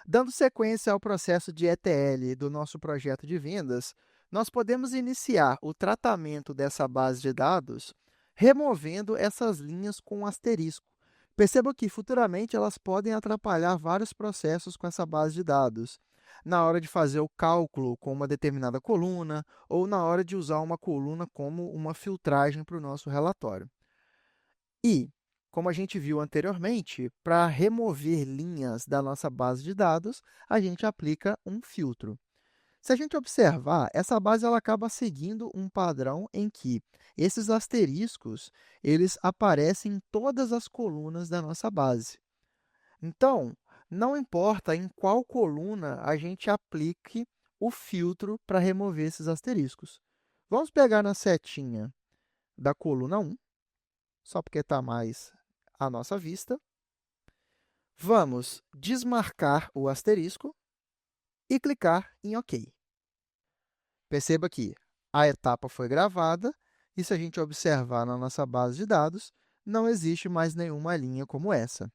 Dando sequência ao processo de ETL do nosso projeto de vendas, nós podemos iniciar o tratamento dessa base de dados removendo essas linhas com asterisco. Perceba que futuramente elas podem atrapalhar vários processos com essa base de dados. Na hora de fazer o cálculo com uma determinada coluna ou na hora de usar uma coluna como uma filtragem para o nosso relatório. E, como a gente viu anteriormente, para remover linhas da nossa base de dados, a gente aplica um filtro. Se a gente observar, essa base ela acaba seguindo um padrão em que esses asteriscos eles aparecem em todas as colunas da nossa base. Então, não importa em qual coluna a gente aplique o filtro para remover esses asteriscos. Vamos pegar na setinha da coluna 1, só porque está mais à nossa vista. Vamos desmarcar o asterisco e clicar em OK. Perceba que a etapa foi gravada e, se a gente observar na nossa base de dados, não existe mais nenhuma linha como essa.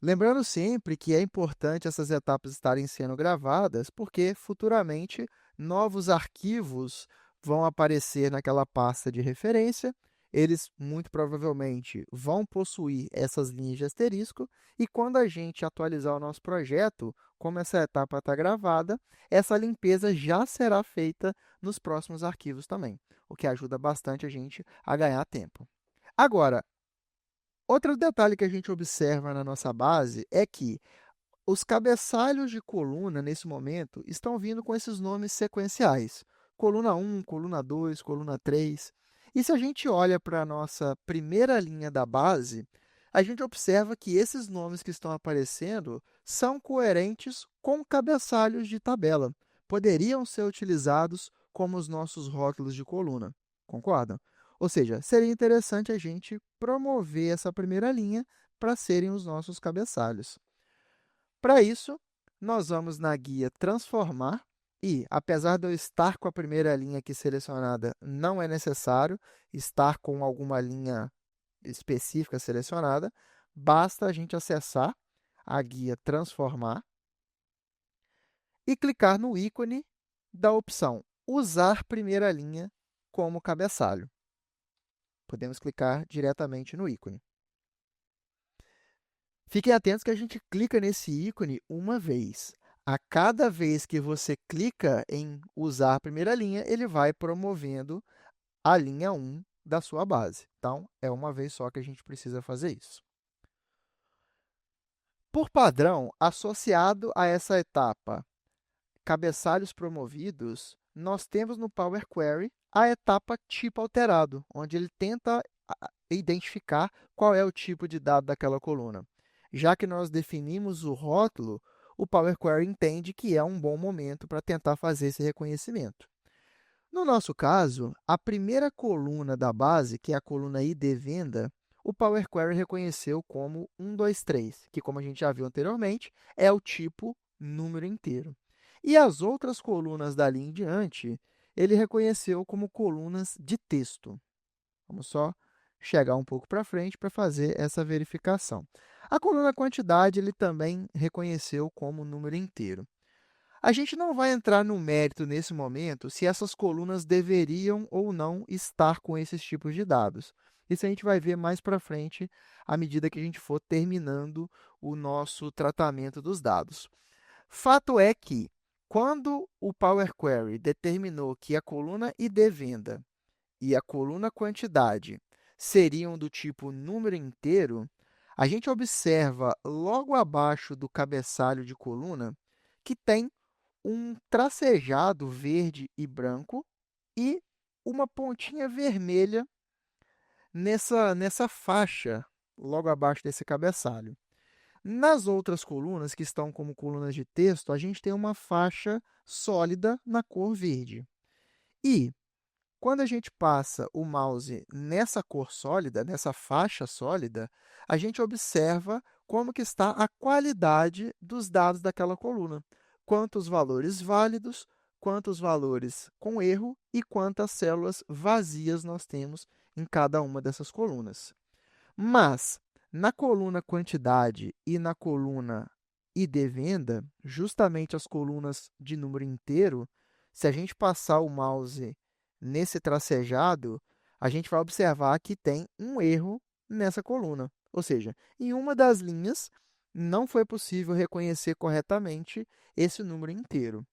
Lembrando sempre que é importante essas etapas estarem sendo gravadas, porque futuramente novos arquivos vão aparecer naquela pasta de referência. Eles, muito provavelmente, vão possuir essas linhas de asterisco, e quando a gente atualizar o nosso projeto, como essa etapa está gravada, essa limpeza já será feita nos próximos arquivos também, o que ajuda bastante a gente a ganhar tempo. Agora, outro detalhe que a gente observa na nossa base é que os cabeçalhos de coluna, nesse momento, estão vindo com esses nomes sequenciais. Coluna 1, coluna 2, coluna 3. E se a gente olha para a nossa primeira linha da base, a gente observa que esses nomes que estão aparecendo são coerentes com cabeçalhos de tabela. Poderiam ser utilizados como os nossos rótulos de coluna. Concordam? Ou seja, seria interessante a gente promover essa primeira linha para serem os nossos cabeçalhos. Para isso, nós vamos na guia Transformar e, apesar de eu estar com a primeira linha aqui selecionada, não é necessário estar com alguma linha específica selecionada, basta a gente acessar a guia Transformar e clicar no ícone da opção Usar primeira linha como cabeçalho. Podemos clicar diretamente no ícone. Fiquem atentos que a gente clica nesse ícone uma vez. A cada vez que você clica em usar a primeira linha, ele vai promovendo a linha 1 da sua base. Então, é uma vez só que a gente precisa fazer isso. Por padrão, associado a essa etapa, cabeçalhos promovidos, nós temos no Power Query a etapa tipo alterado, onde ele tenta identificar qual é o tipo de dado daquela coluna. Já que nós definimos o rótulo, o Power Query entende que é um bom momento para tentar fazer esse reconhecimento. No nosso caso, a primeira coluna da base, que é a coluna ID Venda, o Power Query reconheceu como 123, que, como a gente já viu anteriormente, é o tipo número inteiro. E as outras colunas dali em diante, ele reconheceu como colunas de texto. Vamos só chegar um pouco para frente para fazer essa verificação. A coluna quantidade ele também reconheceu como número inteiro. A gente não vai entrar no mérito nesse momento se essas colunas deveriam ou não estar com esses tipos de dados. Isso a gente vai ver mais para frente, à medida que a gente for terminando o nosso tratamento dos dados. Fato é que, quando o Power Query determinou que a coluna ID venda e a coluna quantidade seriam do tipo número inteiro, a gente observa logo abaixo do cabeçalho de coluna que tem um tracejado verde e branco e uma pontinha vermelha nessa faixa logo abaixo desse cabeçalho. Nas outras colunas, que estão como colunas de texto, a gente tem uma faixa sólida na cor verde. E, quando a gente passa o mouse nessa cor sólida, nessa faixa sólida, a gente observa como que está a qualidade dos dados daquela coluna. Quantos valores válidos, quantos valores com erro e quantas células vazias nós temos em cada uma dessas colunas. Mas, na coluna quantidade e na coluna ID venda, justamente as colunas de número inteiro, se a gente passar o mouse nesse tracejado, a gente vai observar que tem um erro nessa coluna. Ou seja, em uma das linhas não foi possível reconhecer corretamente esse número inteiro.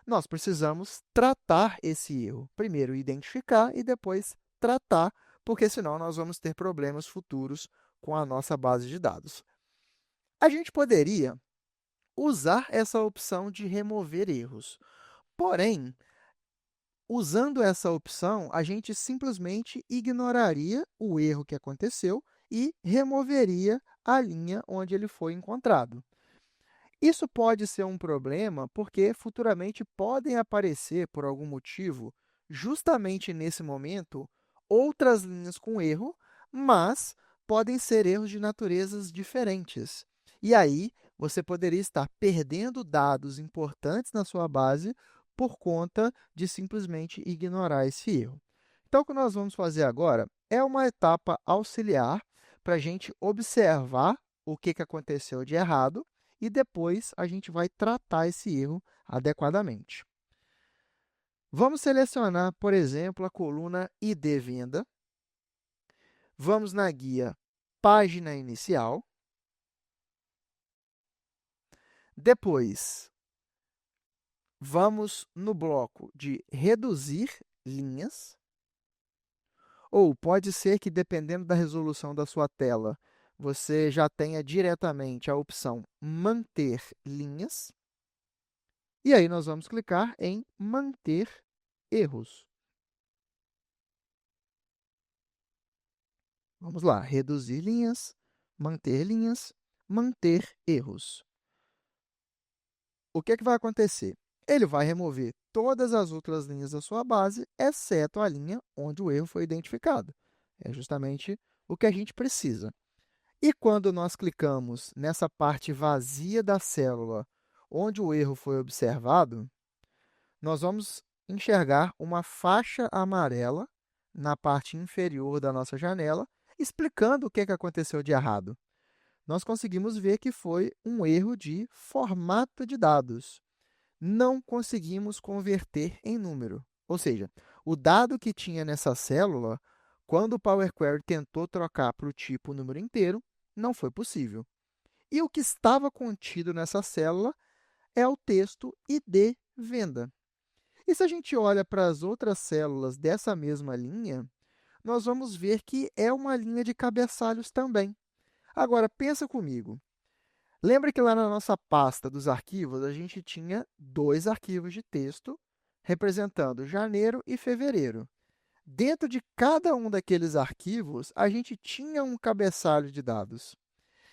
Nós precisamos tratar esse erro. Primeiro, identificar e depois tratar, porque senão nós vamos ter problemas futuros com a nossa base de dados. A gente poderia usar essa opção de remover erros. Porém, usando essa opção, a gente simplesmente ignoraria o erro que aconteceu e removeria a linha onde ele foi encontrado. Isso pode ser um problema porque futuramente podem aparecer, por algum motivo, justamente nesse momento, outras linhas com erro, mas podem ser erros de naturezas diferentes. E aí, você poderia estar perdendo dados importantes na sua base por conta de simplesmente ignorar esse erro. Então, o que nós vamos fazer agora é uma etapa auxiliar para a gente observar o que aconteceu de errado e depois a gente vai tratar esse erro adequadamente. Vamos selecionar, por exemplo, a coluna ID Venda. Vamos na guia Página Inicial. Depois, vamos no bloco de Reduzir linhas. Ou pode ser que, dependendo da resolução da sua tela, você já tenha diretamente a opção Manter linhas. E aí, nós vamos clicar em Manter erros. Vamos lá, reduzir linhas, manter erros. O que vai acontecer? Ele vai remover todas as outras linhas da sua base, exceto a linha onde o erro foi identificado. É justamente o que a gente precisa. E quando nós clicamos nessa parte vazia da célula, onde o erro foi observado, nós vamos enxergar uma faixa amarela na parte inferior da nossa janela, explicando o que aconteceu de errado. Nós conseguimos ver que foi um erro de formato de dados. Não conseguimos converter em número. Ou seja, o dado que tinha nessa célula, quando o Power Query tentou trocar para o tipo número inteiro, não foi possível. E o que estava contido nessa célula é o texto ID venda. E se a gente olha para as outras células dessa mesma linha, nós vamos ver que é uma linha de cabeçalhos também. Agora, pensa comigo. Lembra que lá na nossa pasta dos arquivos, a gente tinha dois arquivos de texto representando janeiro e fevereiro. Dentro de cada um daqueles arquivos, a gente tinha um cabeçalho de dados.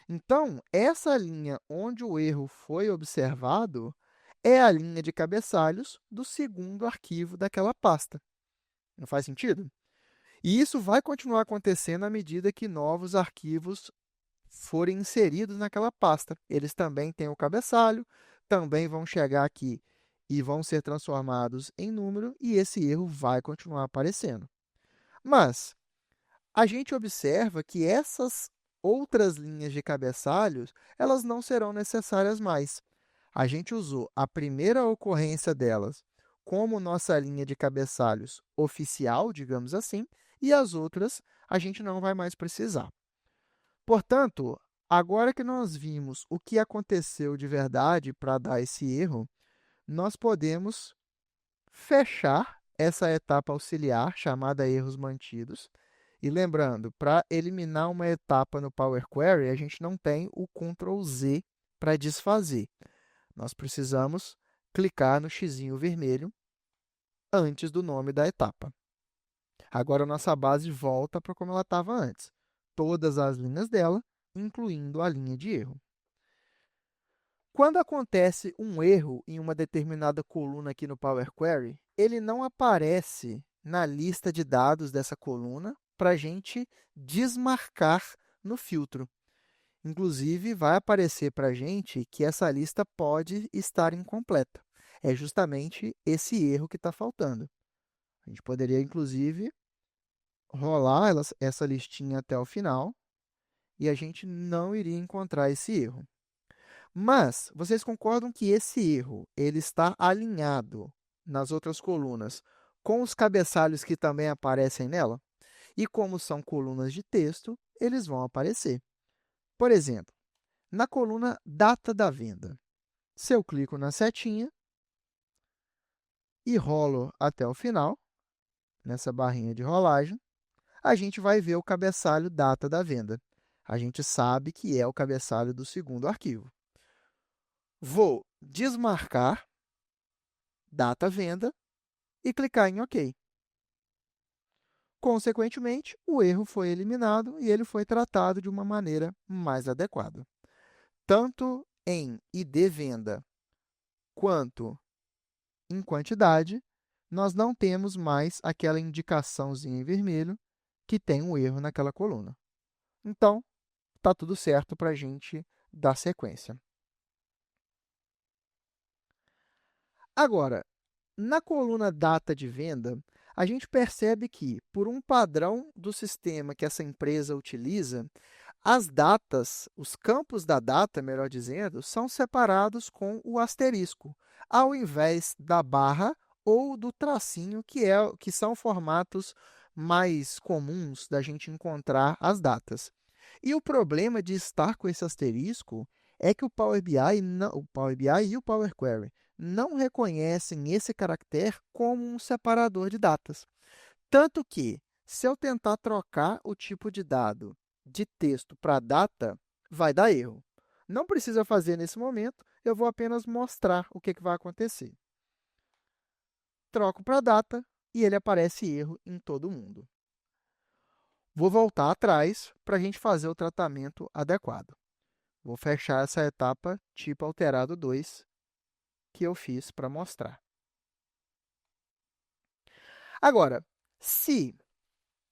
Então, essa linha onde o erro foi observado é a linha de cabeçalhos do segundo arquivo daquela pasta. Não faz sentido? E isso vai continuar acontecendo à medida que novos arquivos forem inseridos naquela pasta. Eles também têm o cabeçalho, também vão chegar aqui e vão ser transformados em número, e esse erro vai continuar aparecendo. Mas a gente observa que essas outras linhas de cabeçalhos, elas não serão necessárias mais. A gente usou a primeira ocorrência delas como nossa linha de cabeçalhos oficial, digamos assim, e as outras a gente não vai mais precisar. Portanto, agora que nós vimos o que aconteceu de verdade para dar esse erro, nós podemos fechar essa etapa auxiliar, chamada erros mantidos. E lembrando, para eliminar uma etapa no Power Query, a gente não tem o Ctrl Z para desfazer. Nós precisamos clicar no xizinho vermelho antes do nome da etapa. Agora, a nossa base volta para como ela estava antes. Todas as linhas dela, incluindo a linha de erro. Quando acontece um erro em uma determinada coluna aqui no Power Query, ele não aparece na lista de dados dessa coluna para a gente desmarcar no filtro. Inclusive, vai aparecer para a gente que essa lista pode estar incompleta. É justamente esse erro que está faltando. A gente poderia, inclusive, rolar essa listinha até o final e a gente não iria encontrar esse erro. Mas vocês concordam que esse erro ele está alinhado nas outras colunas com os cabeçalhos que também aparecem nela? E como são colunas de texto, eles vão aparecer. Por exemplo, na coluna data da venda, se eu clico na setinha e rolo até o final, nessa barrinha de rolagem, a gente vai ver o cabeçalho data da venda. A gente sabe que é o cabeçalho do segundo arquivo. Vou desmarcar data venda e clicar em OK. Consequentemente, o erro foi eliminado e ele foi tratado de uma maneira mais adequada. Tanto em ID venda quanto em quantidade, nós não temos mais aquela indicaçãozinha em vermelho que tem um erro naquela coluna. Então, está tudo certo para a gente dar sequência. Agora, na coluna data de venda, a gente percebe que, por um padrão do sistema que essa empresa utiliza, as datas, os campos da data, melhor dizendo, são separados com o asterisco, ao invés da barra ou do tracinho, que são formatos mais comuns da gente encontrar as datas. E o problema de estar com esse asterisco é que o Power BI, o Power BI e o Power Query não reconhecem esse caractere como um separador de datas. Tanto que, se eu tentar trocar o tipo de dado de texto para data, vai dar erro. Não precisa fazer nesse momento, eu vou apenas mostrar o que vai acontecer. Troco para data e ele aparece erro em todo mundo. Vou voltar atrás para a gente fazer o tratamento adequado. Vou fechar essa etapa tipo alterado 2 que eu fiz para mostrar. Agora, se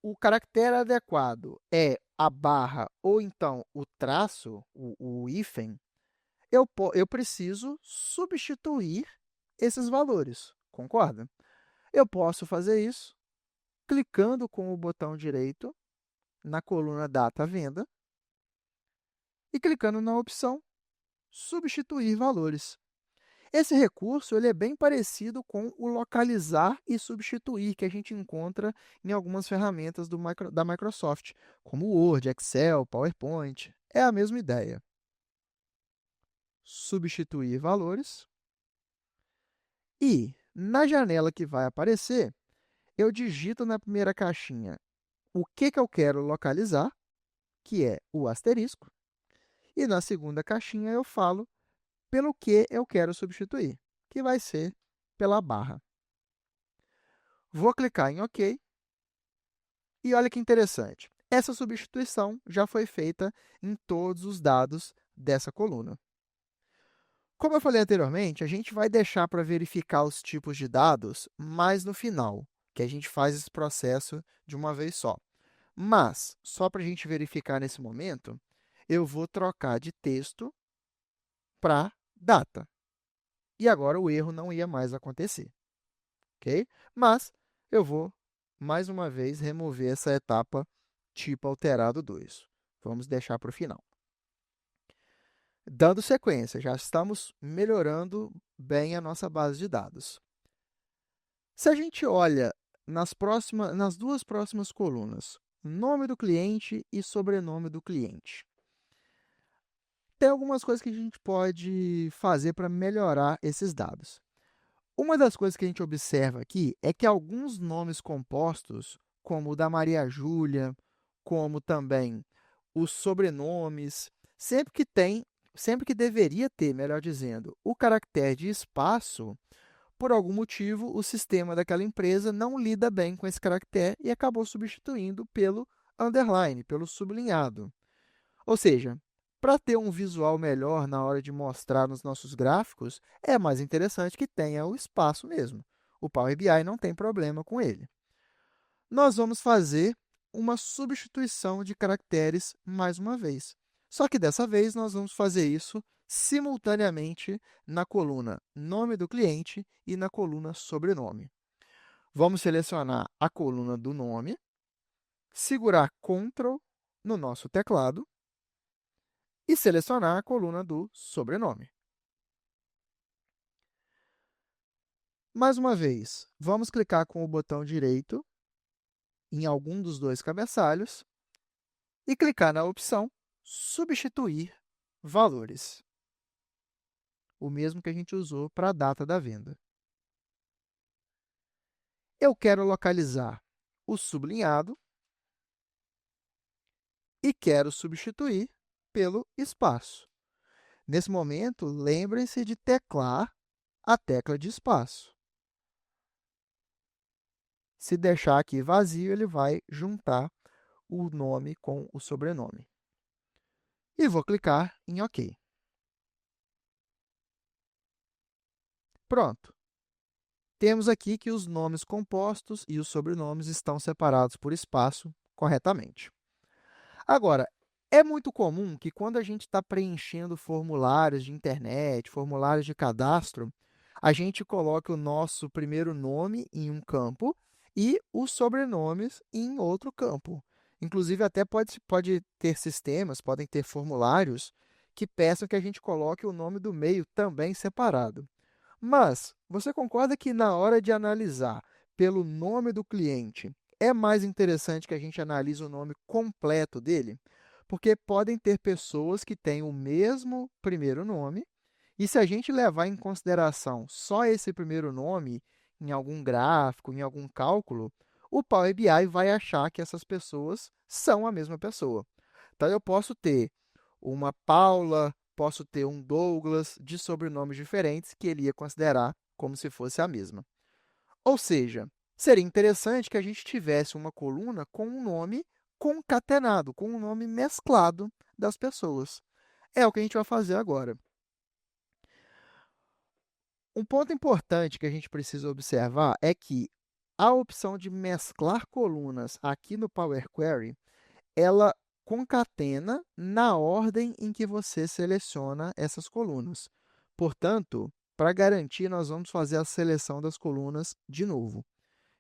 o caractere adequado é a barra ou então o traço, o hífen, eu preciso substituir esses valores, concorda? Eu posso fazer isso clicando com o botão direito na coluna data venda e clicando na opção substituir valores. Esse recurso ele é bem parecido com o localizar e substituir que a gente encontra em algumas ferramentas da Microsoft, como Word, Excel, PowerPoint. É a mesma ideia. Substituir valores. E, na janela que vai aparecer, eu digito na primeira caixinha o que eu quero localizar, que é o asterisco, e na segunda caixinha eu falo pelo que eu quero substituir, que vai ser pela barra. Vou clicar em OK. E olha que interessante. Essa substituição já foi feita em todos os dados dessa coluna. Como eu falei anteriormente, a gente vai deixar para verificar os tipos de dados mais no final, que a gente faz esse processo de uma vez só. Mas, só para a gente verificar nesse momento, eu vou trocar de texto para data. E agora o erro não ia mais acontecer. Ok? Mas eu vou, mais uma vez, remover essa etapa tipo alterado 2. Vamos deixar para o final. Dando sequência, já estamos melhorando bem a nossa base de dados. Se a gente olha nas duas próximas colunas, nome do cliente e sobrenome do cliente, tem algumas coisas que a gente pode fazer para melhorar esses dados. Uma das coisas que a gente observa aqui é que alguns nomes compostos, como o da Maria Júlia, como também os sobrenomes, sempre que deveria ter, melhor dizendo, o caractere de espaço, por algum motivo o sistema daquela empresa não lida bem com esse caractere e acabou substituindo pelo underline, pelo sublinhado. Ou seja, para ter um visual melhor na hora de mostrar nos nossos gráficos, é mais interessante que tenha o espaço mesmo. O Power BI não tem problema com ele. Nós vamos fazer uma substituição de caracteres mais uma vez. Só que dessa vez nós vamos fazer isso simultaneamente na coluna nome do cliente e na coluna sobrenome. Vamos selecionar a coluna do nome, segurar Ctrl no nosso teclado e selecionar a coluna do sobrenome. Mais uma vez, vamos clicar com o botão direito em algum dos dois cabeçalhos e clicar na opção Substituir valores, o mesmo que a gente usou para a data da venda. Eu quero localizar o sublinhado e quero substituir pelo espaço. Nesse momento, lembrem-se de teclar a tecla de espaço. Se deixar aqui vazio, ele vai juntar o nome com o sobrenome. E vou clicar em OK. Pronto. Temos aqui que os nomes compostos e os sobrenomes estão separados por espaço corretamente. Agora, é muito comum que quando a gente está preenchendo formulários de internet, formulários de cadastro, a gente coloque o nosso primeiro nome em um campo e os sobrenomes em outro campo. Inclusive, até pode ter sistemas, podem ter formulários que peçam que a gente coloque o nome do meio também separado. Mas você concorda que na hora de analisar pelo nome do cliente, é mais interessante que a gente analise o nome completo dele? Porque podem ter pessoas que têm o mesmo primeiro nome, e se a gente levar em consideração só esse primeiro nome em algum gráfico, em algum cálculo, o Power BI vai achar que essas pessoas são a mesma pessoa. Então, eu posso ter uma Paula, posso ter um Douglas, de sobrenomes diferentes, que ele ia considerar como se fosse a mesma. Ou seja, seria interessante que a gente tivesse uma coluna com um nome concatenado, com um nome mesclado das pessoas. É o que a gente vai fazer agora. Um ponto importante que a gente precisa observar é que a opção de mesclar colunas aqui no Power Query, ela concatena na ordem em que você seleciona essas colunas. Portanto, para garantir, nós vamos fazer a seleção das colunas de novo.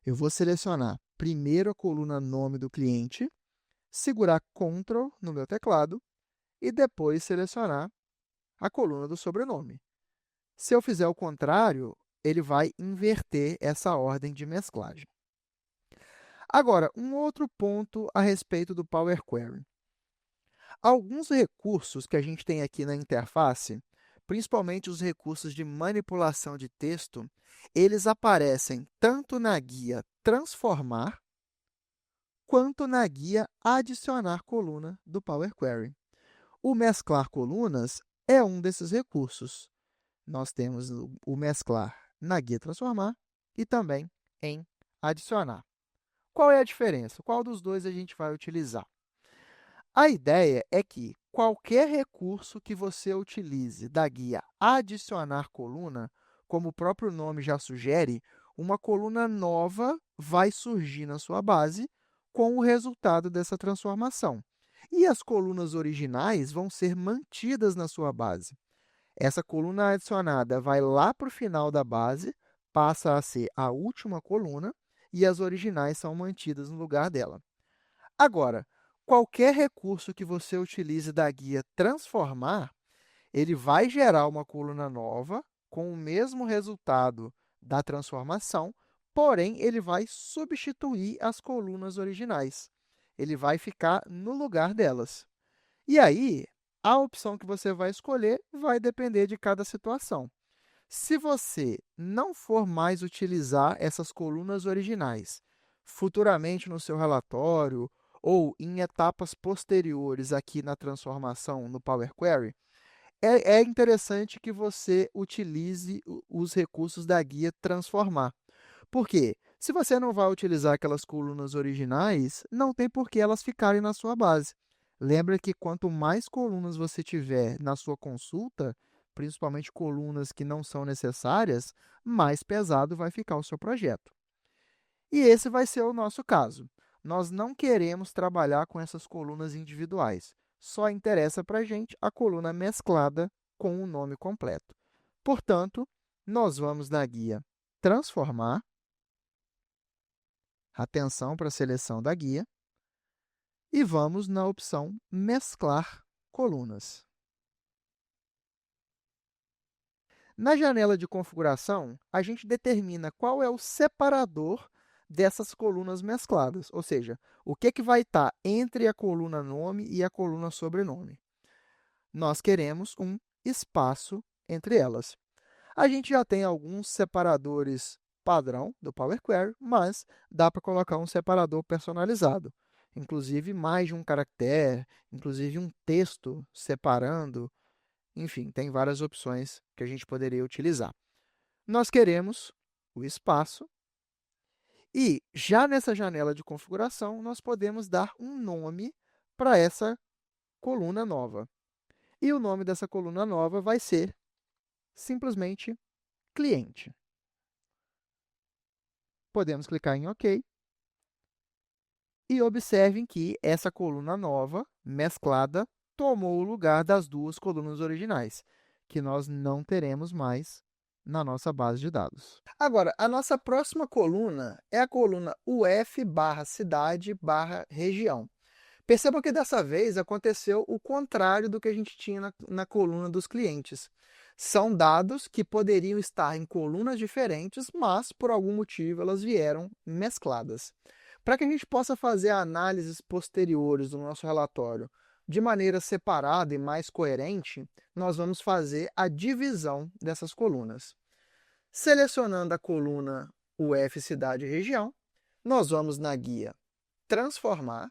Eu vou selecionar primeiro a coluna nome do cliente, segurar Ctrl no meu teclado e depois selecionar a coluna do sobrenome. Se eu fizer o contrário, ele vai inverter essa ordem de mesclagem. Agora, um outro ponto a respeito do Power Query. Alguns recursos que a gente tem aqui na interface, principalmente os recursos de manipulação de texto, eles aparecem tanto na guia Transformar, quanto na guia Adicionar coluna do Power Query. O Mesclar colunas é um desses recursos. Nós temos o Mesclar na guia Transformar e também em Adicionar. Qual é a diferença? Qual dos dois a gente vai utilizar? A ideia é que qualquer recurso que você utilize da guia Adicionar coluna, como o próprio nome já sugere, uma coluna nova vai surgir na sua base com o resultado dessa transformação. E as colunas originais vão ser mantidas na sua base. Essa coluna adicionada vai lá para o final da base, passa a ser a última coluna, e as originais são mantidas no lugar dela. Agora, qualquer recurso que você utilize da guia Transformar, ele vai gerar uma coluna nova com o mesmo resultado da transformação, porém, ele vai substituir as colunas originais. Ele vai ficar no lugar delas. E aí, a opção que você vai escolher vai depender de cada situação. Se você não for mais utilizar essas colunas originais futuramente no seu relatório ou em etapas posteriores aqui na transformação no Power Query, é interessante que você utilize os recursos da guia Transformar. Por quê? Se você não vai utilizar aquelas colunas originais, não tem por que elas ficarem na sua base. Lembra que quanto mais colunas você tiver na sua consulta, principalmente colunas que não são necessárias, mais pesado vai ficar o seu projeto. E esse vai ser o nosso caso. Nós não queremos trabalhar com essas colunas individuais. Só interessa para a gente a coluna mesclada com o nome completo. Portanto, nós vamos na guia Transformar, atenção para a seleção da guia, e vamos na opção Mesclar colunas. Na janela de configuração, a gente determina qual é o separador dessas colunas mescladas, ou seja, o que vai estar entre a coluna nome e a coluna sobrenome. Nós queremos um espaço entre elas. A gente já tem alguns separadores padrão do Power Query, mas dá para colocar um separador personalizado, inclusive mais de um caractere, inclusive um texto separando, enfim, tem várias opções que a gente poderia utilizar. Nós queremos o espaço e, já nessa janela de configuração, nós podemos dar um nome para essa coluna nova. E o nome dessa coluna nova vai ser simplesmente cliente. Podemos clicar em OK. E observem que essa coluna nova, mesclada, tomou o lugar das duas colunas originais, que nós não teremos mais na nossa base de dados. Agora, a nossa próxima coluna é a coluna UF barra cidade barra região. Percebam que dessa vez aconteceu o contrário do que a gente tinha na coluna dos clientes. São dados que poderiam estar em colunas diferentes, mas por algum motivo elas vieram mescladas. Para que a gente possa fazer análises posteriores do nosso relatório de maneira separada e mais coerente, nós vamos fazer a divisão dessas colunas. Selecionando a coluna UF cidade e região, nós vamos na guia Transformar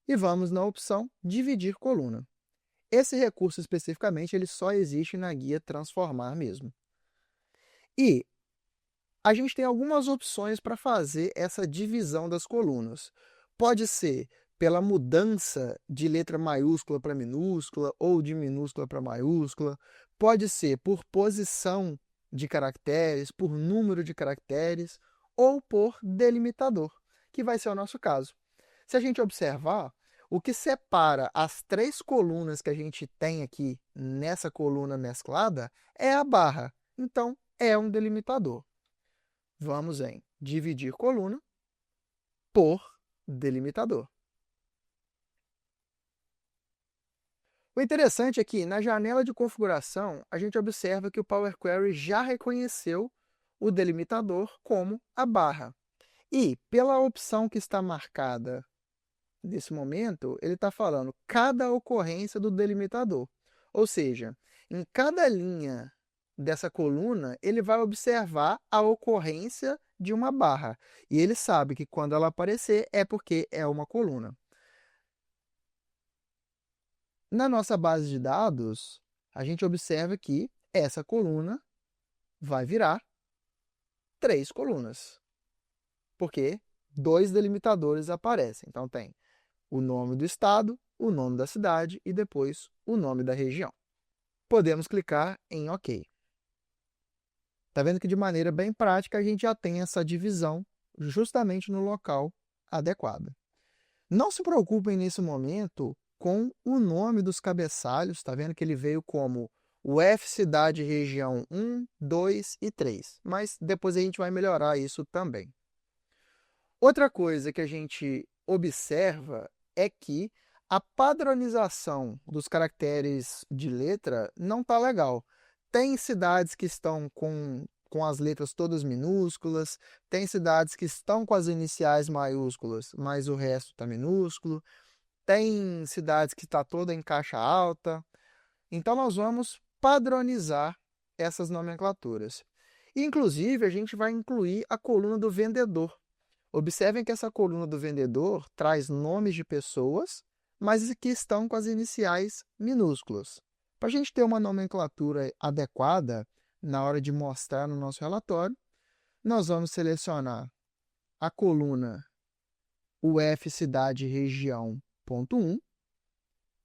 e vamos na opção Dividir coluna. Esse recurso especificamente ele só existe na guia Transformar mesmo. E a gente tem algumas opções para fazer essa divisão das colunas. Pode ser pela mudança de letra maiúscula para minúscula ou de minúscula para maiúscula. Pode ser por posição de caracteres, por número de caracteres ou por delimitador, que vai ser o nosso caso. Se a gente observar, o que separa as três colunas que a gente tem aqui nessa coluna mesclada é a barra. Então, é um delimitador. Vamos em dividir coluna por delimitador. O interessante é que, na janela de configuração, a gente observa que o Power Query já reconheceu o delimitador como a barra. E, pela opção que está marcada nesse momento, ele está falando cada ocorrência do delimitador. Ou seja, em cada linha dessa coluna, ele vai observar a ocorrência de uma barra. E ele sabe que quando ela aparecer é porque é uma coluna. Na nossa base de dados, a gente observa que essa coluna vai virar 3 colunas, porque 2 delimitadores aparecem. Então, tem o nome do estado, o nome da cidade e depois o nome da região. Podemos clicar em OK. Está vendo que de maneira bem prática a gente já tem essa divisão justamente no local adequado. Não se preocupem nesse momento com o nome dos cabeçalhos, está vendo que ele veio como UF cidade região 1, 2 e 3, mas depois a gente vai melhorar isso também. Outra coisa que a gente observa é que a padronização dos caracteres de letra não está legal. Tem cidades que estão com as letras todas minúsculas, tem cidades que estão com as iniciais maiúsculas, mas o resto está minúsculo, tem cidades que está toda em caixa alta. Então, nós vamos padronizar essas nomenclaturas. Inclusive, a gente vai incluir a coluna do vendedor. Observem que essa coluna do vendedor traz nomes de pessoas, mas que estão com as iniciais minúsculas. Para a gente ter uma nomenclatura adequada na hora de mostrar no nosso relatório, nós vamos selecionar a coluna UF cidade região ponto 1,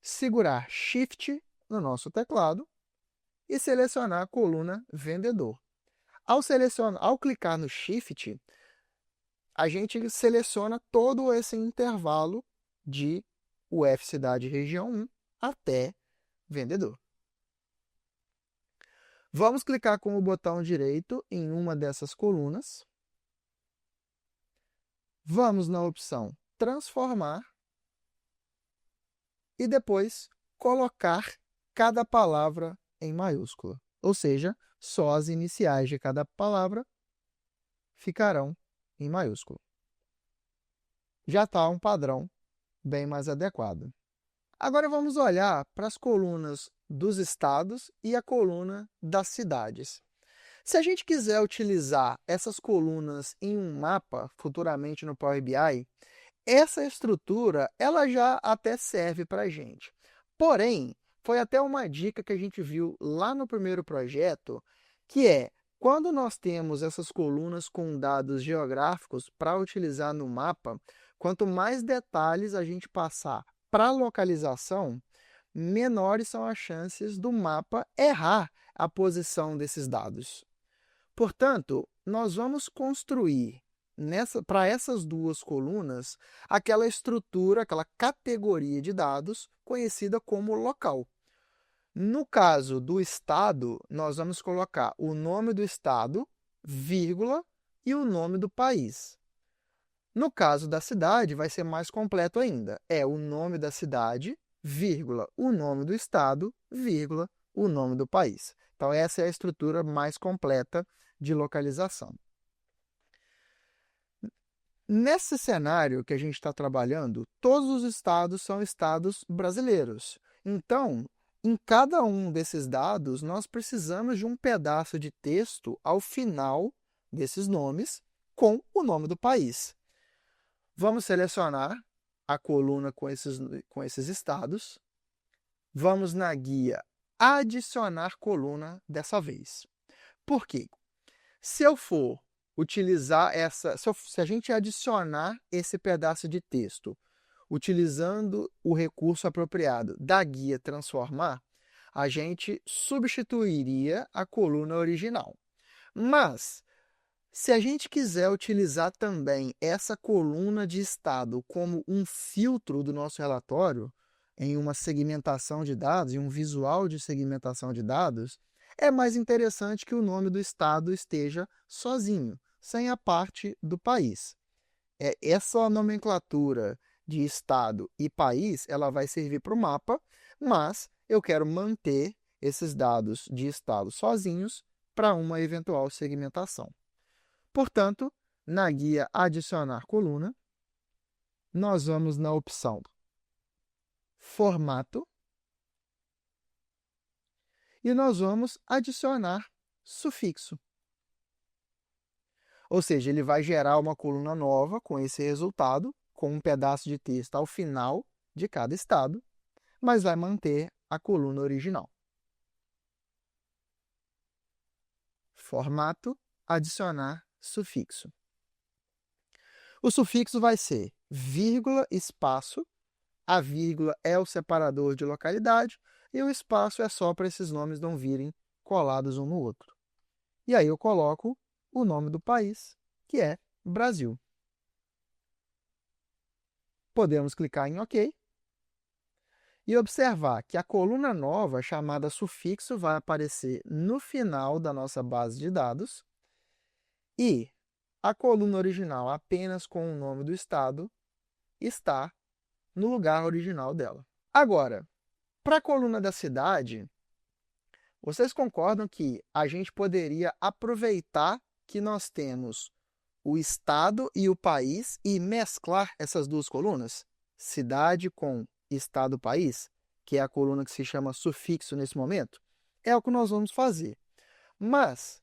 segurar Shift no nosso teclado e selecionar a coluna vendedor. Ao clicar no Shift, a gente seleciona todo esse intervalo de UF cidade região 1 até vendedor. Vamos clicar com o botão direito em uma dessas colunas. Vamos na opção Transformar e depois colocar cada palavra em maiúscula. Ou seja, só as iniciais de cada palavra ficarão em maiúscula. Já está um padrão bem mais adequado. Agora vamos olhar para as colunas dos estados e a coluna das cidades. Se a gente quiser utilizar essas colunas em um mapa, futuramente no Power BI, essa estrutura ela já até serve para a gente. Porém, foi até uma dica que a gente viu lá no primeiro projeto, que é, quando nós temos essas colunas com dados geográficos para utilizar no mapa, quanto mais detalhes a gente passar para a localização, menores são as chances do mapa errar a posição desses dados. Portanto, nós vamos construir para essas duas colunas aquela estrutura, aquela categoria de dados conhecida como local. No caso do estado, nós vamos colocar o nome do estado, vírgula, e o nome do país. No caso da cidade, vai ser mais completo ainda. É o nome da cidade, vírgula, o nome do estado, vírgula, o nome do país. Então, essa é a estrutura mais completa de localização. Nesse cenário que a gente está trabalhando, todos os estados são estados brasileiros. Então, em cada um desses dados, nós precisamos de um pedaço de texto ao final desses nomes com o nome do país. Vamos selecionar a coluna com esses estados. Vamos na guia adicionar coluna dessa vez. Por quê? Se eu for utilizar se a gente adicionar esse pedaço de texto utilizando o recurso apropriado da guia transformar, a gente substituiria a coluna original. Mas, se a gente quiser utilizar também essa coluna de estado como um filtro do nosso relatório, em uma segmentação de dados, em um visual de segmentação de dados, é mais interessante que o nome do estado esteja sozinho, sem a parte do país. Essa nomenclatura de estado e país, ela vai servir para o mapa, mas eu quero manter esses dados de estado sozinhos para uma eventual segmentação. Portanto, na guia adicionar coluna, nós vamos na opção formato e nós vamos adicionar sufixo. Ou seja, ele vai gerar uma coluna nova com esse resultado, com um pedaço de texto ao final de cada estado, mas vai manter a coluna original. Formato, adicionar sufixo. O sufixo vai ser vírgula, espaço. A vírgula é o separador de localidade e o espaço é só para esses nomes não virem colados um no outro. E aí eu coloco o nome do país, que é Brasil. Podemos clicar em OK e observar que a coluna nova, chamada sufixo, vai aparecer no final da nossa base de dados e a coluna original, apenas com o nome do estado, está no lugar original dela. Agora, para a coluna da cidade, vocês concordam que a gente poderia aproveitar que nós temos o estado e o país e mesclar essas duas colunas? Cidade com estado-país, que é a coluna que se chama sufixo nesse momento, é o que nós vamos fazer. Mas,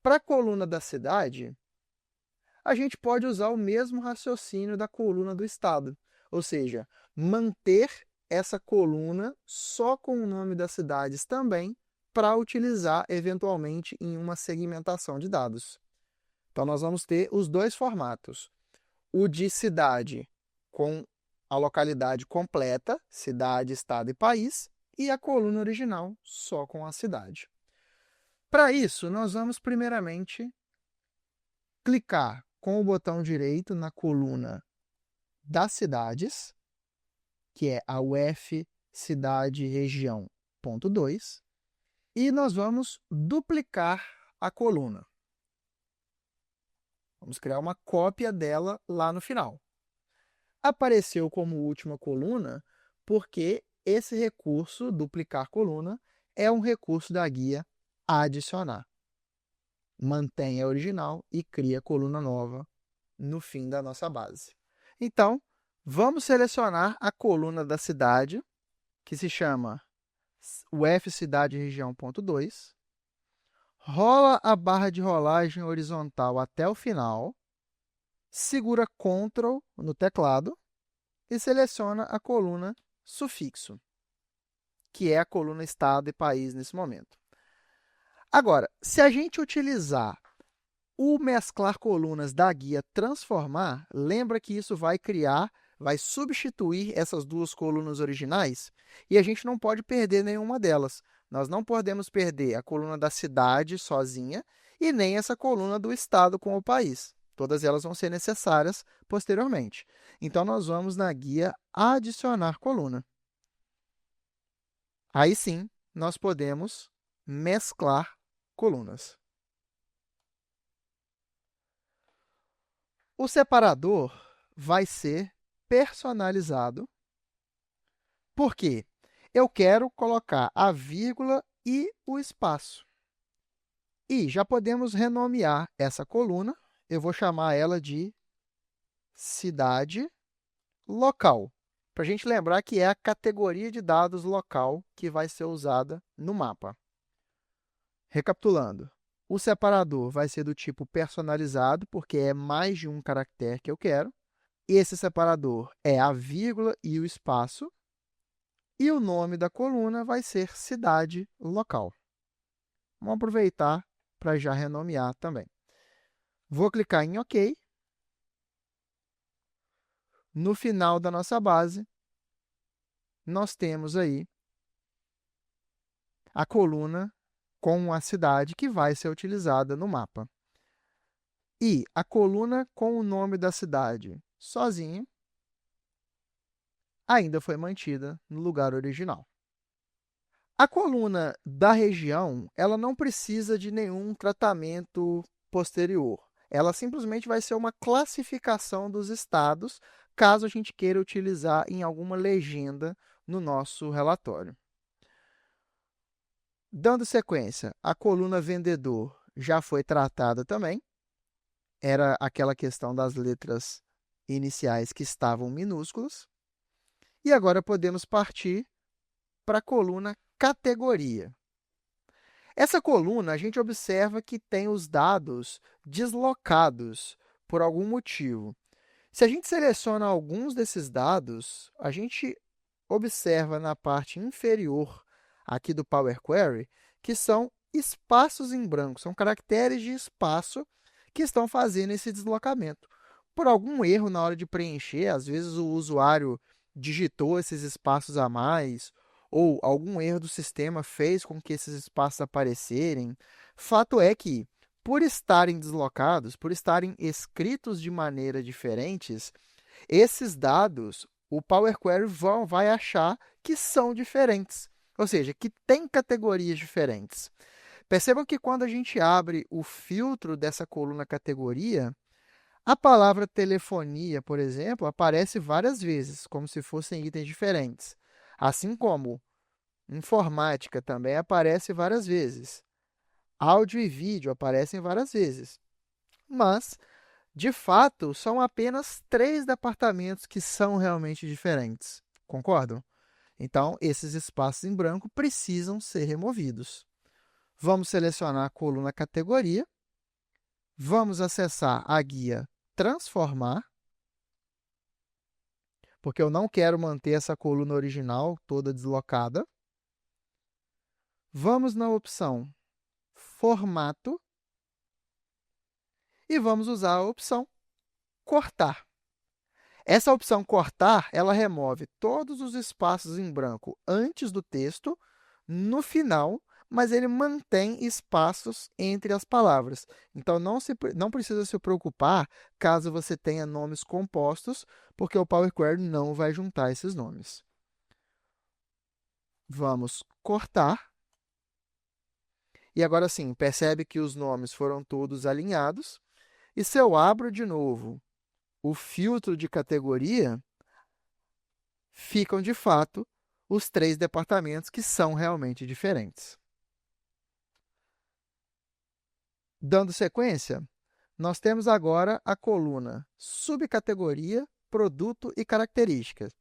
para a coluna da cidade, a gente pode usar o mesmo raciocínio da coluna do estado, ou seja, manter essa coluna só com o nome das cidades também, para utilizar eventualmente em uma segmentação de dados. Então, nós vamos ter os dois formatos. O de cidade com a localidade completa, cidade, estado e país, e a coluna original só com a cidade. Para isso, nós vamos primeiramente clicar com o botão direito na coluna das cidades, que é a UF cidade região ponto 2, e nós vamos duplicar a coluna. Vamos criar uma cópia dela lá no final. Apareceu como última coluna porque esse recurso, duplicar coluna, é um recurso da guia adicionar. Mantém a original e cria coluna nova no fim da nossa base. Então, vamos selecionar a coluna da cidade, que se chama UF Cidade Região.2. Rola a barra de rolagem horizontal até o final, segura Ctrl no teclado e seleciona a coluna sufixo, que é a coluna estado e país nesse momento. Agora, se a gente utilizar o mesclar colunas da guia transformar, lembra que isso vai substituir essas duas colunas originais e a gente não pode perder nenhuma delas. Nós não podemos perder a coluna da cidade sozinha e nem essa coluna do estado com o país. Todas elas vão ser necessárias posteriormente. Então, nós vamos na guia adicionar coluna. Aí sim, nós podemos mesclar colunas. O separador vai ser personalizado. Por quê? Eu quero colocar a vírgula e o espaço. E já podemos renomear essa coluna. Eu vou chamar ela de cidade local, para a gente lembrar que é a categoria de dados local que vai ser usada no mapa. Recapitulando, o separador vai ser do tipo personalizado, porque é mais de um caractere que eu quero. Esse separador é a vírgula e o espaço. E o nome da coluna vai ser cidade local. Vamos aproveitar para já renomear também. Vou clicar em OK. No final da nossa base, nós temos aí a coluna com a cidade que vai ser utilizada no mapa. E a coluna com o nome da cidade sozinha ainda foi mantida no lugar original. A coluna da região, ela não precisa de nenhum tratamento posterior. Ela simplesmente vai ser uma classificação dos estados, caso a gente queira utilizar em alguma legenda no nosso relatório. Dando sequência, a coluna vendedor já foi tratada também. Era aquela questão das letras iniciais que estavam minúsculas. E agora podemos partir para a coluna categoria. Essa coluna, a gente observa que tem os dados deslocados por algum motivo. Se a gente seleciona alguns desses dados, a gente observa na parte inferior aqui do Power Query que são espaços em branco, são caracteres de espaço que estão fazendo esse deslocamento. Por algum erro na hora de preencher, às vezes o usuário digitou esses espaços a mais, ou algum erro do sistema fez com que esses espaços aparecerem. Fato é que, por estarem deslocados, por estarem escritos de maneira diferentes, esses dados, o Power Query vai achar que são diferentes, ou seja, que tem categorias diferentes. Percebam que quando a gente abre o filtro dessa coluna categoria, a palavra telefonia, por exemplo, aparece várias vezes, como se fossem itens diferentes. Assim como informática também aparece várias vezes. Áudio e vídeo aparecem várias vezes. Mas, de fato, são apenas 3 departamentos que são realmente diferentes. Concordam? Então, esses espaços em branco precisam ser removidos. Vamos selecionar a coluna categoria. Vamos acessar a guia transformar, porque eu não quero manter essa coluna original toda deslocada. Vamos na opção formato e vamos usar a opção cortar. Essa opção cortar, ela remove todos os espaços em branco antes do texto, no final, mas ele mantém espaços entre as palavras. Então, não precisa se preocupar caso você tenha nomes compostos, porque o Power Query não vai juntar esses nomes. Vamos cortar. E agora sim, percebe que os nomes foram todos alinhados. E se eu abro de novo o filtro de categoria, ficam, de fato, os três departamentos que são realmente diferentes. Dando sequência, nós temos agora a coluna subcategoria, produto e características.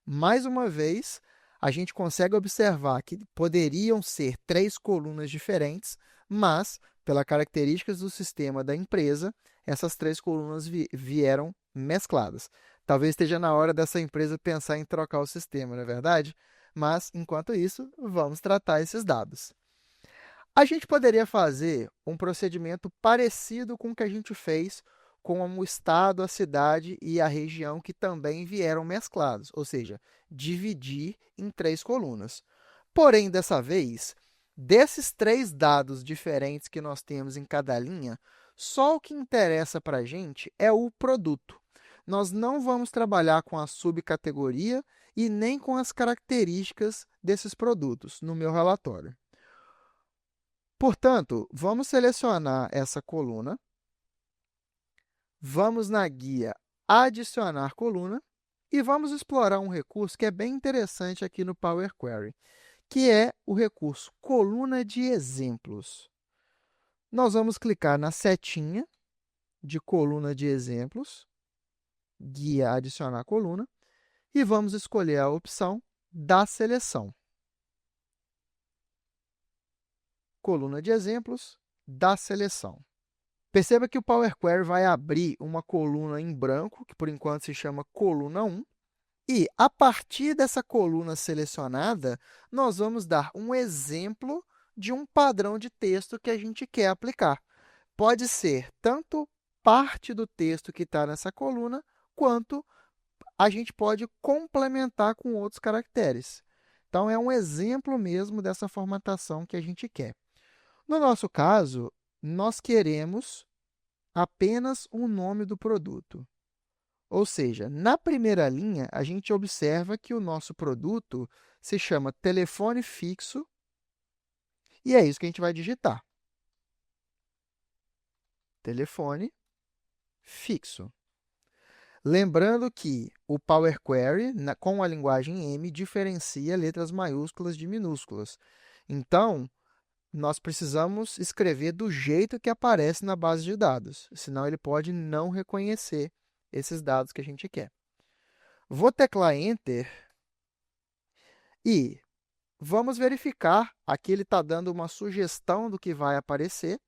Mais uma vez, a gente consegue observar que poderiam ser três colunas diferentes, mas, pelas características do sistema da empresa, essas três colunas vieram mescladas. Talvez esteja na hora dessa empresa pensar em trocar o sistema, não é verdade? Mas, enquanto isso, vamos tratar esses dados. A gente poderia fazer um procedimento parecido com o que a gente fez com o estado, a cidade e a região que também vieram mesclados, ou seja, dividir em três colunas. Porém, dessa vez, desses três dados diferentes que nós temos em cada linha, só o que interessa para a gente é o produto. Nós não vamos trabalhar com a subcategoria e nem com as características desses produtos no meu relatório. Portanto, vamos selecionar essa coluna, vamos na guia Adicionar coluna e vamos explorar um recurso que é bem interessante aqui no Power Query, que é o recurso Coluna de Exemplos. Nós vamos clicar na setinha de Coluna de Exemplos, guia Adicionar coluna, e vamos escolher a opção da seleção. Coluna de Exemplos da seleção. Perceba que o Power Query vai abrir uma coluna em branco, que por enquanto se chama coluna 1, e a partir dessa coluna selecionada, nós vamos dar um exemplo de um padrão de texto que a gente quer aplicar. Pode ser tanto parte do texto que está nessa coluna, quanto a gente pode complementar com outros caracteres. Então, é um exemplo mesmo dessa formatação que a gente quer. No nosso caso, nós queremos apenas o nome do produto. Ou seja, na primeira linha, a gente observa que o nosso produto se chama telefone fixo e é isso que a gente vai digitar. Telefone fixo. Lembrando que o Power Query, com a linguagem M, diferencia letras maiúsculas de minúsculas. Então, nós precisamos escrever do jeito que aparece na base de dados, senão ele pode não reconhecer esses dados que a gente quer. Vou teclar Enter e vamos verificar. Aqui ele está dando uma sugestão do que vai aparecer.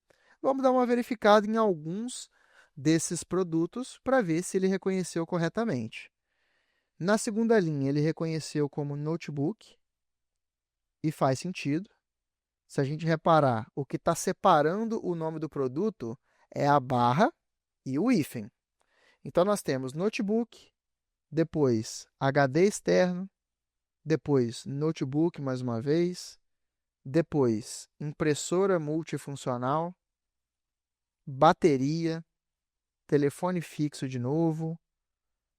Vamos dar uma verificada em alguns desses produtos para ver se ele reconheceu corretamente. Na segunda linha, ele reconheceu como notebook e faz sentido. Se a gente reparar, o que está separando o nome do produto é a barra e o hífen. Então, nós temos notebook, depois HD externo, depois notebook mais uma vez, depois impressora multifuncional, bateria, telefone fixo de novo,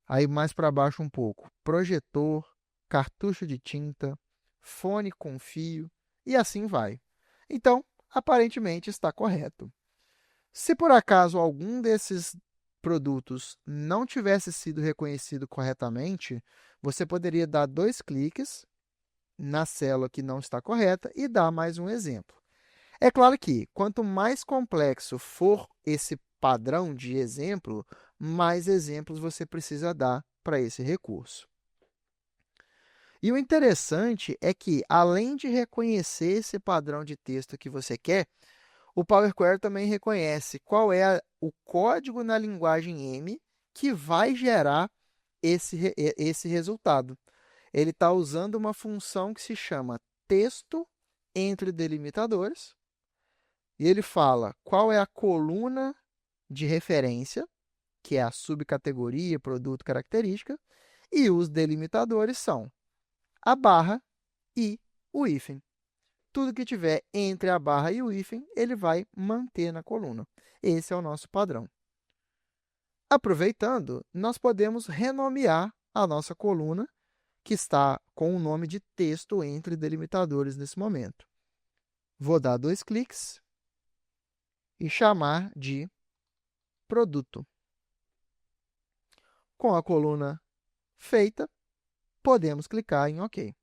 aí mais para baixo um pouco, projetor, cartucho de tinta, fone com fio e assim vai. Então, aparentemente está correto. Se por acaso algum desses produtos não tivesse sido reconhecido corretamente, você poderia dar 2 cliques na célula que não está correta e dar mais um exemplo. É claro que, quanto mais complexo for esse padrão de exemplo, mais exemplos você precisa dar para esse recurso. E o interessante é que, além de reconhecer esse padrão de texto que você quer, o Power Query também reconhece qual é o código na linguagem M que vai gerar esse resultado. Ele está usando uma função que se chama texto entre delimitadores, e ele fala qual é a coluna de referência, que é a subcategoria, produto, característica, e os delimitadores são a barra e o hífen. Tudo que tiver entre a barra e o hífen, ele vai manter na coluna. Esse é o nosso padrão. Aproveitando, nós podemos renomear a nossa coluna, que está com o nome de texto entre delimitadores nesse momento. Vou dar 2 cliques e chamar de produto. Com a coluna feita, podemos clicar em OK.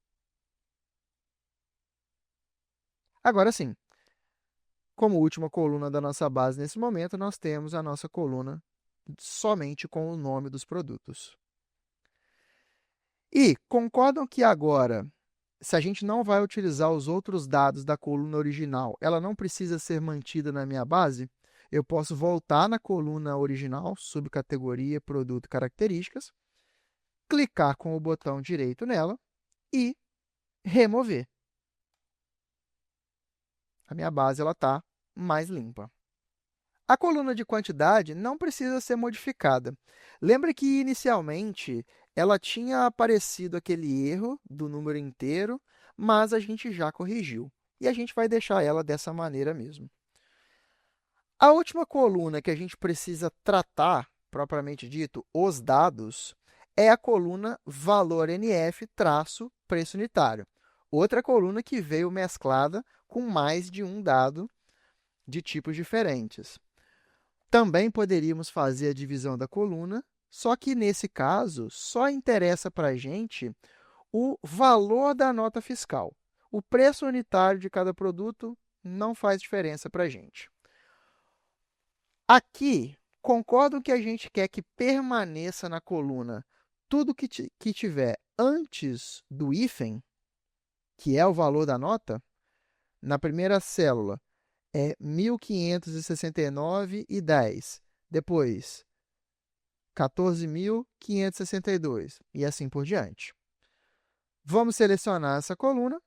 Agora sim, como última coluna da nossa base nesse momento, nós temos a nossa coluna somente com o nome dos produtos. E concordam que agora, se a gente não vai utilizar os outros dados da coluna original, ela não precisa ser mantida na minha base? Eu posso voltar na coluna original, subcategoria, produto e características, clicar com o botão direito nela e remover. A minha base está mais limpa. A coluna de quantidade não precisa ser modificada. Lembra que, inicialmente, ela tinha aparecido aquele erro do número inteiro, mas a gente já corrigiu. E a gente vai deixar ela dessa maneira mesmo. A última coluna que a gente precisa tratar, propriamente dito, os dados, é a coluna valor NF traço preço unitário. Outra coluna que veio mesclada com mais de um dado de tipos diferentes. Também poderíamos fazer a divisão da coluna, só que, nesse caso, só interessa para a gente o valor da nota fiscal. O preço unitário de cada produto não faz diferença para a gente. Aqui, concordam que a gente quer que permaneça na coluna tudo que tiver antes do hífen, que é o valor da nota? Na primeira célula, é 1.569,10. Depois, 14.562 e assim por diante. Vamos selecionar essa coluna.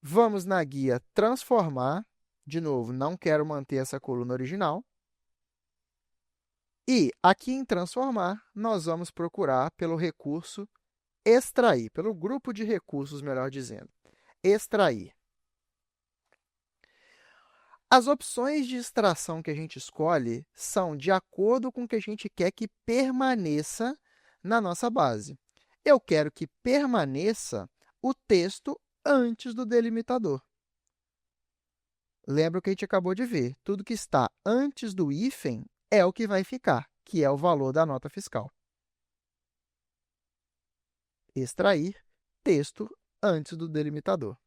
Vamos na guia transformar. De novo, não quero manter essa coluna original. E aqui em transformar, nós vamos procurar pelo recurso extrair, pelo grupo de recursos, melhor dizendo. Extrair. As opções de extração que a gente escolhe são de acordo com o que a gente quer que permaneça na nossa base. Eu quero que permaneça o texto antes do delimitador. Lembra o que a gente acabou de ver? Tudo que está antes do hífen é o que vai ficar, que é o valor da nota fiscal. Extrair texto antes do delimitador.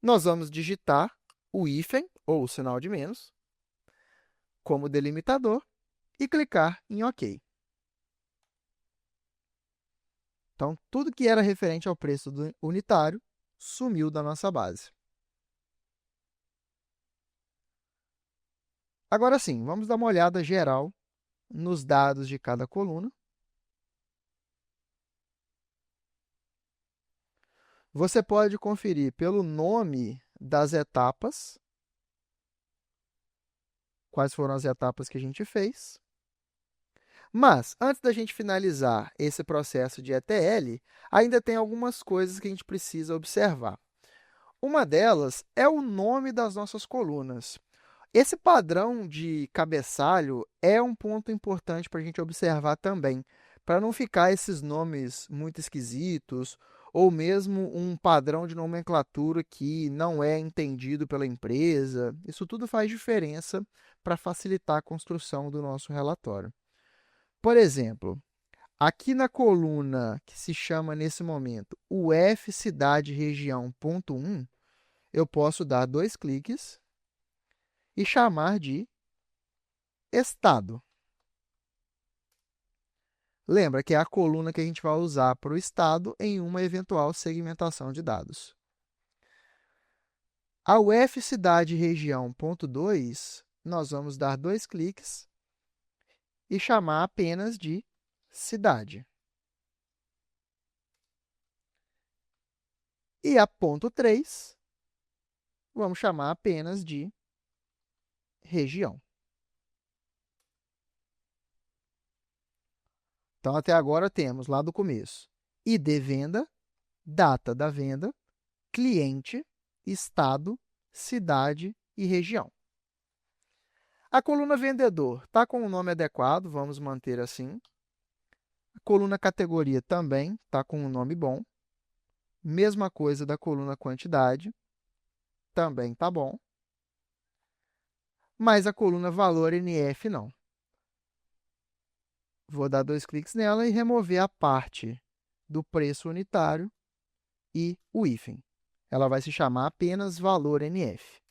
Nós vamos digitar o hífen, ou o sinal de menos, como delimitador e clicar em OK. Então, tudo que era referente ao preço unitário sumiu da nossa base. Agora sim, vamos dar uma olhada geral nos dados de cada coluna. Você pode conferir pelo nome das etapas, quais foram as etapas que a gente fez. Mas, antes da gente finalizar esse processo de ETL, ainda tem algumas coisas que a gente precisa observar. Uma delas é o nome das nossas colunas. Esse padrão de cabeçalho é um ponto importante para a gente observar também, para não ficar esses nomes muito esquisitos ou mesmo um padrão de nomenclatura que não é entendido pela empresa. Isso tudo faz diferença para facilitar a construção do nosso relatório. Por exemplo, aqui na coluna que se chama nesse momento UF Cidade Região ponto 1, eu posso dar 2 cliques e chamar de Estado. Lembra que é a coluna que a gente vai usar para o estado em uma eventual segmentação de dados. A UF Cidade Região ponto 2, nós vamos dar 2 cliques e chamar apenas de cidade. E a ponto 3, vamos chamar apenas de região. Então, até agora temos lá do começo ID venda, data da venda, cliente, estado, cidade e região. A coluna vendedor está com o nome adequado, vamos manter assim. A coluna categoria também está com um nome bom. Mesma coisa da coluna quantidade, também está bom. Mas a coluna valor NF não. Vou dar 2 cliques nela e remover a parte do preço unitário e o hífen. ela vai se chamar apenas valor NF.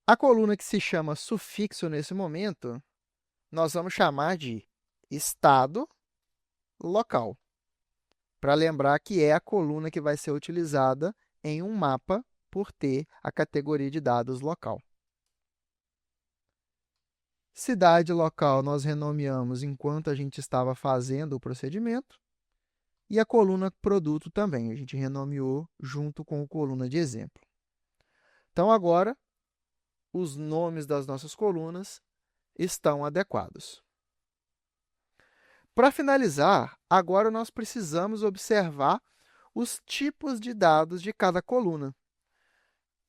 A coluna que se chama sufixo nesse momento, nós vamos chamar de estado local, para lembrar que é a coluna que vai ser utilizada em um mapa por ter a categoria de dados local. Cidade local nós renomeamos enquanto a gente estava fazendo o procedimento. E a coluna produto também, a gente renomeou junto com a coluna de exemplo. Então, agora, os nomes das nossas colunas estão adequados. Para finalizar, agora nós precisamos observar os tipos de dados de cada coluna.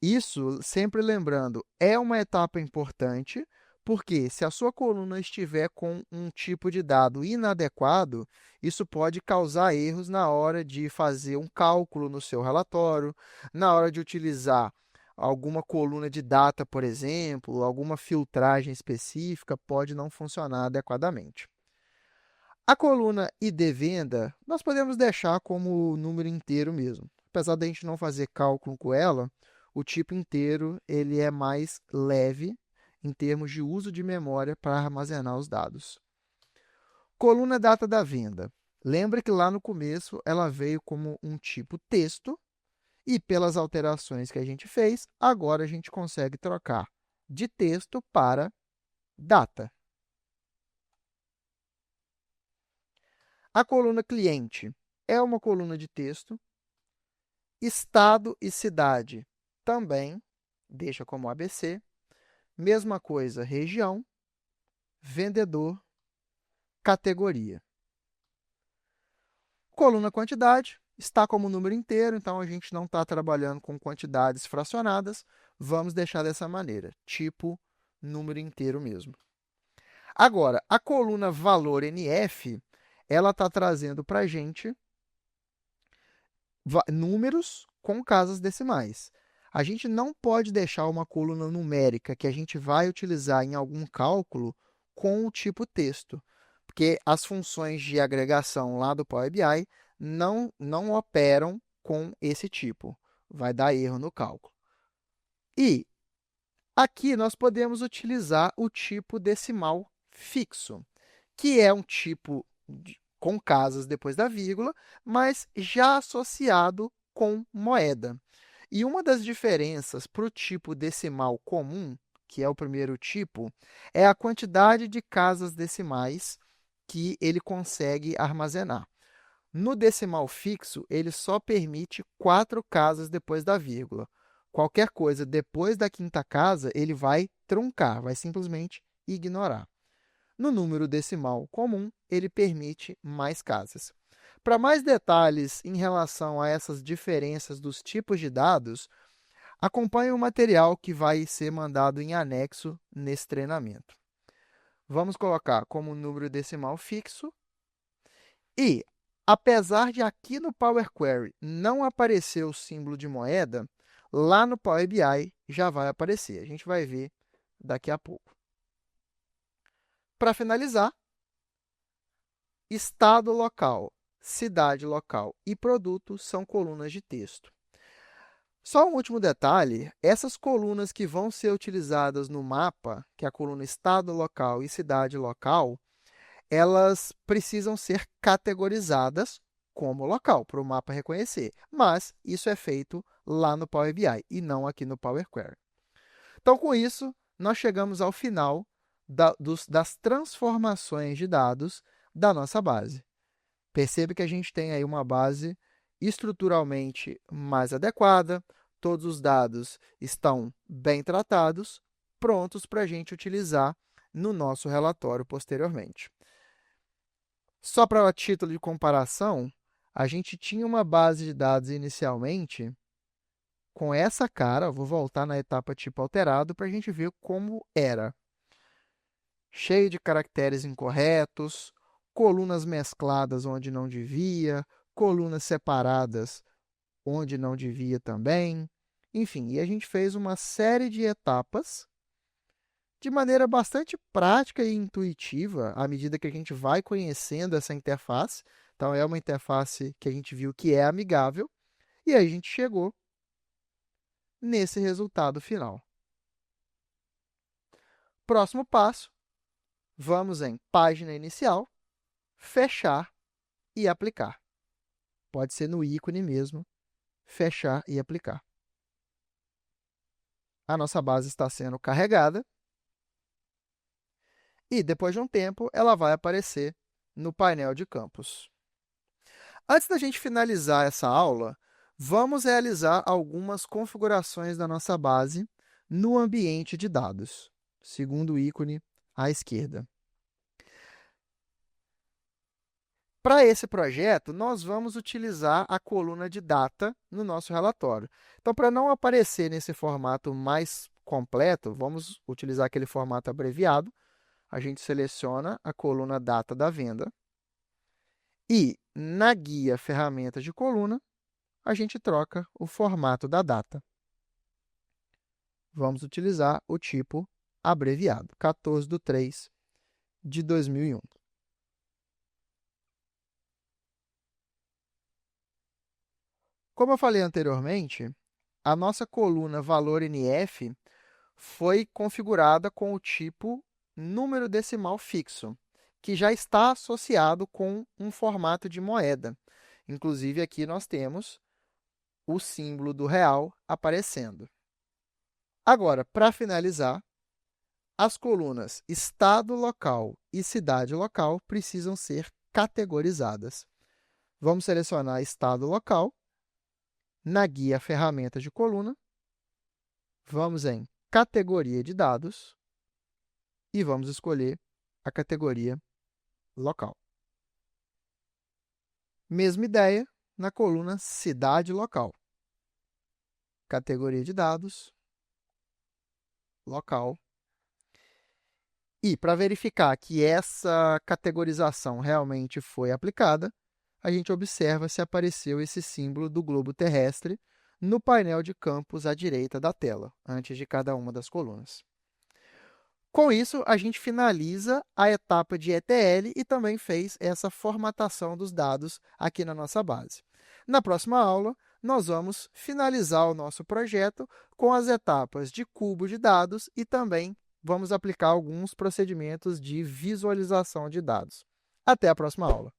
Isso, sempre lembrando, é uma etapa importante, porque se a sua coluna estiver com um tipo de dado inadequado, isso pode causar erros na hora de fazer um cálculo no seu relatório, na hora de utilizar alguma coluna de data, por exemplo, alguma filtragem específica pode não funcionar adequadamente. A coluna ID venda, nós podemos deixar como número inteiro mesmo. Apesar de a gente não fazer cálculo com ela, o tipo inteiro ele é mais leve em termos de uso de memória para armazenar os dados. Coluna data da venda. Lembra que lá no começo ela veio como um tipo texto e pelas alterações que a gente fez, agora a gente consegue trocar de texto para data. A coluna cliente é uma coluna de texto. Estado e cidade também deixa como ABC. Mesma coisa, região, vendedor, categoria. Coluna quantidade está como número inteiro, então a gente não está trabalhando com quantidades fracionadas. Vamos deixar dessa maneira, tipo número inteiro mesmo. Agora, a coluna valor NF, ela está trazendo para a gente números com casas decimais. A gente não pode deixar uma coluna numérica que a gente vai utilizar em algum cálculo com o tipo texto, porque as funções de agregação lá do Power BI não operam com esse tipo. Vai dar erro no cálculo. E aqui nós podemos utilizar o tipo decimal fixo, que é um tipo com casas depois da vírgula, mas já associado com moeda. E uma das diferenças para o tipo decimal comum, que é o primeiro tipo, é a quantidade de casas decimais que ele consegue armazenar. No decimal fixo, ele só permite 4 casas depois da vírgula. Qualquer coisa depois da quinta casa, ele vai truncar, vai simplesmente ignorar. No número decimal comum, ele permite mais casas. Para mais detalhes em relação a essas diferenças dos tipos de dados, acompanhe o material que vai ser mandado em anexo nesse treinamento. Vamos colocar como número decimal fixo e, apesar de aqui no Power Query não aparecer o símbolo de moeda, lá no Power BI já vai aparecer. A gente vai ver daqui a pouco. Para finalizar, estado local, cidade local e produto são colunas de texto. Só um último detalhe, essas colunas que vão ser utilizadas no mapa, que é a coluna estado local e cidade local, elas precisam ser categorizadas como local, para o mapa reconhecer. Mas isso é feito lá no Power BI e não aqui no Power Query. Então, com isso, nós chegamos ao final das transformações de dados da nossa base. Percebe que a gente tem aí uma base estruturalmente mais adequada, todos os dados estão bem tratados, prontos para a gente utilizar no nosso relatório posteriormente. Só para título de comparação, a gente tinha uma base de dados inicialmente com essa cara, vou voltar na etapa tipo alterado para a gente ver como era. Cheio de caracteres incorretos, colunas mescladas onde não devia, colunas separadas onde não devia também. Enfim, e a gente fez uma série de etapas De maneira bastante prática e intuitiva, à medida que a gente vai conhecendo essa interface. Então, é uma interface que a gente viu que é amigável, e aí a gente chegou nesse resultado final. Próximo passo, vamos em página inicial, fechar e aplicar. Pode ser no ícone mesmo, fechar e aplicar. A nossa base está sendo carregada e, depois de um tempo, ela vai aparecer no painel de campos. Antes da gente finalizar essa aula, vamos realizar algumas configurações da nossa base no ambiente de dados, segundo o ícone à esquerda. Para esse projeto, nós vamos utilizar a coluna de data no nosso relatório. Então, para não aparecer nesse formato mais completo, vamos utilizar aquele formato abreviado. A gente seleciona a coluna data da venda e, na guia ferramentas de coluna, a gente troca o formato da data. Vamos utilizar o tipo abreviado, 14/3/2001. Como eu falei anteriormente, a nossa coluna valor NF foi configurada com o tipo número decimal fixo, que já está associado com um formato de moeda. Inclusive, aqui nós temos o símbolo do real aparecendo. Agora, para finalizar, as colunas estado local e cidade local precisam ser categorizadas. Vamos selecionar estado local. Na guia ferramentas de coluna, vamos em categoria de dados e vamos escolher a categoria local. Mesma ideia na coluna cidade local. Categoria de dados, local. E, para verificar que essa categorização realmente foi aplicada, a gente observa se apareceu esse símbolo do globo terrestre no painel de campos à direita da tela, antes de cada uma das colunas. Com isso, a gente finaliza a etapa de ETL e também fez essa formatação dos dados aqui na nossa base. Na próxima aula, nós vamos finalizar o nosso projeto com as etapas de cubo de dados e também vamos aplicar alguns procedimentos de visualização de dados. Até a próxima aula!